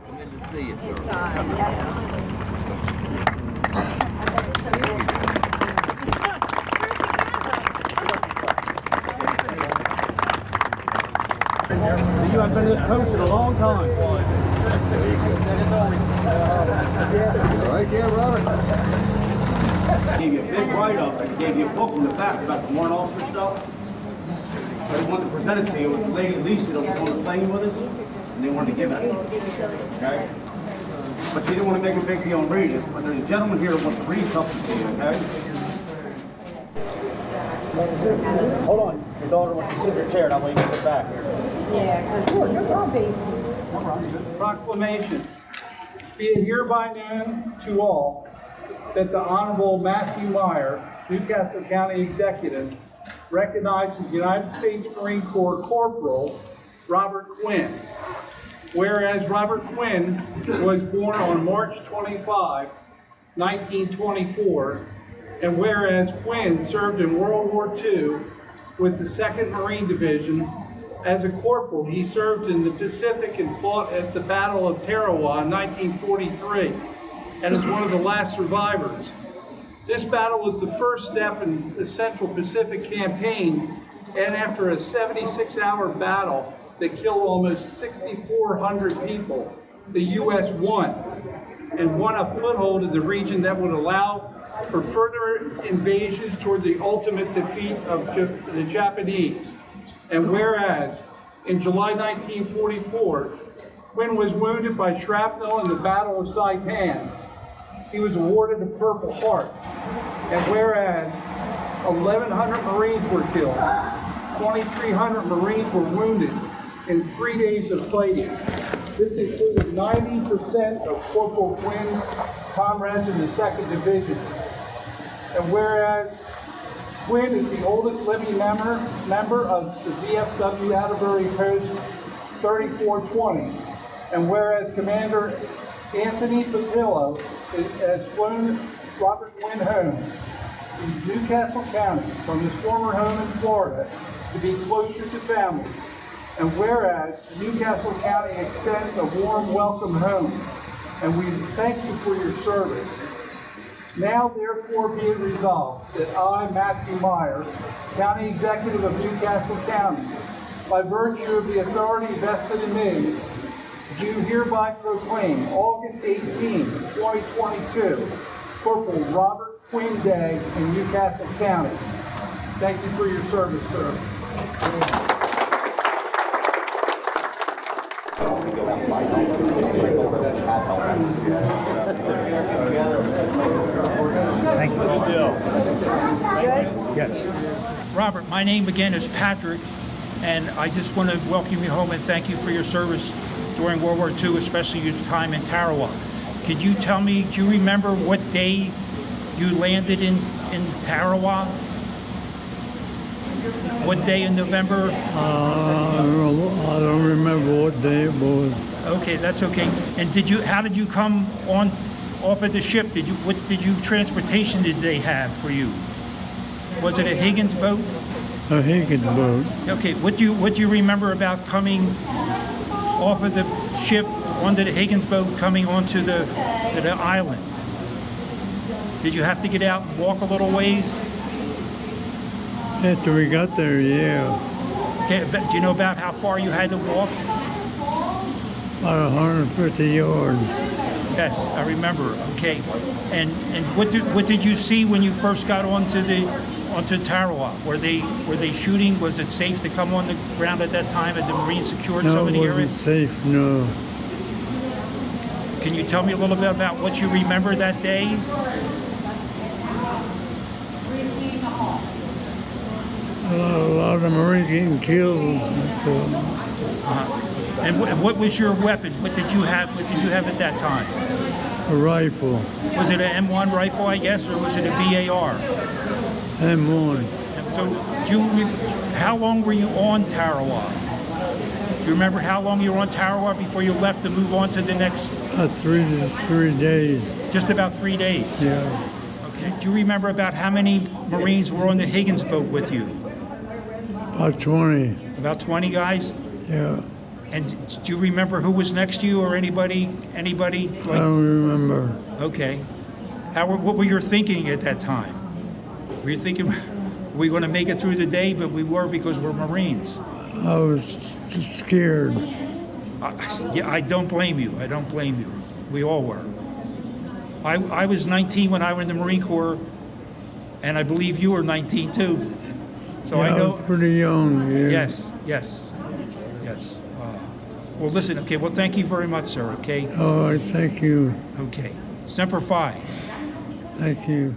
Good to see you, sir. You have been this post in a long time. Right there, Robert. Gave you a big write-up and gave you a book in the back about the warrant officer stuff. I wanted to present it to you with the lady Lisa that was on the plane with us, and they wanted to give it. Okay? But she didn't want to make a big deal and read it. But there's a gentleman here that wants to read something to you, okay? Hold on. Your daughter wants to sit in her chair, and I'll leave it back here. Yeah, because you're probably. Proclamation. Be it hereby known to all that the Honorable Matthew Meyer, Newcastle County Executive, recognizes United States Marine Corps Corporal Robert Quinn. Whereas Robert Quinn was born on March 25, 1924, and whereas Quinn served in World War II with the 2nd Marine Division. As a corporal, he served in the Pacific and fought at the Battle of Tarawa in 1943, and is one of the last survivors. This battle was the first step in the Central Pacific Campaign, and after a 76-hour battle that killed almost 6,400 people, the U.S. won, and won a foothold in the region that would allow for further invasions toward the ultimate defeat of the Japanese. And whereas, in July 1944, Quinn was wounded by shrapnel in the Battle of Saipan, he was awarded a Purple Heart. And whereas 1,100 Marines were killed, 2,300 Marines were wounded in 3 days of fighting. This included 90% of Corporal Quinn's comrades in the 2nd Division. And whereas Quinn is the oldest living member of the VFW Atterbury Post 3420. And whereas Commander Anthony Pupillo has flown Robert Quinn home to Newcastle County from his former home in Florida to be closer to family. And whereas Newcastle County extends a warm welcome home, and we thank you for your service. Now therefore be it resolved that I, Matthew Meyer, County Executive of Newcastle County, by virtue of the authority vested in me, do hereby proclaim August 18, 2022, Corporal Robert Quinn Day in Newcastle County. Thank you for your service, sir. Thank you. Good deal. Good? Yes. Robert, my name again is Patrick, and I just want to welcome you home and thank you for your service during World War II, especially your time in Tarawa. Could you tell me, do you remember what day you landed in Tarawa? What day in November? I don't remember what day it was. Okay, that's okay. And how did you come off of the ship? What transportation did they have for you? Was it a Higgins boat? A Higgins boat. Okay, what do you remember about coming off of the ship onto the Higgins boat, coming onto the island? Did you have to get out and walk a little ways? After we got there, yeah. Okay, do you know about how far you had to walk? About 150 yards. Yes, I remember. Okay, and what did you see when you first got onto Tarawa? Were they shooting? Was it safe to come on the ground at that time? Had the Marines secured some of the No, it areas? wasn't safe, no. Can you tell me a little bit about what you remember that day? A lot of the Marines getting killed. And what was your weapon? What did you have at that time? A rifle. Was it an M1 rifle, I guess, or was it a BAR? M1. So, how long were you on Tarawa? Do you remember how long you were on Tarawa before you left to move on to the next? 3 days. Just about 3 days. Yeah. Okay. Do you remember about how many Marines were on the Higgins boat with you? About 20. About 20 guys? Yeah. And do you remember who was next to you or anybody? Anybody? I don't remember. Okay. What were you thinking at that time? Were you thinking, we're going to make it through the day? But we were, because we're Marines. I was just scared. Yeah, I don't blame you. I don't blame you. We all were. I was 19 when I was in the Marine Corps, and I believe you were 19 too. So Yeah, I know. was pretty young. Yeah. Yes, yes, yes. Well, listen, okay, well, thank you very much, sir, okay? All right, thank you. Okay. Semper Fi. Thank you.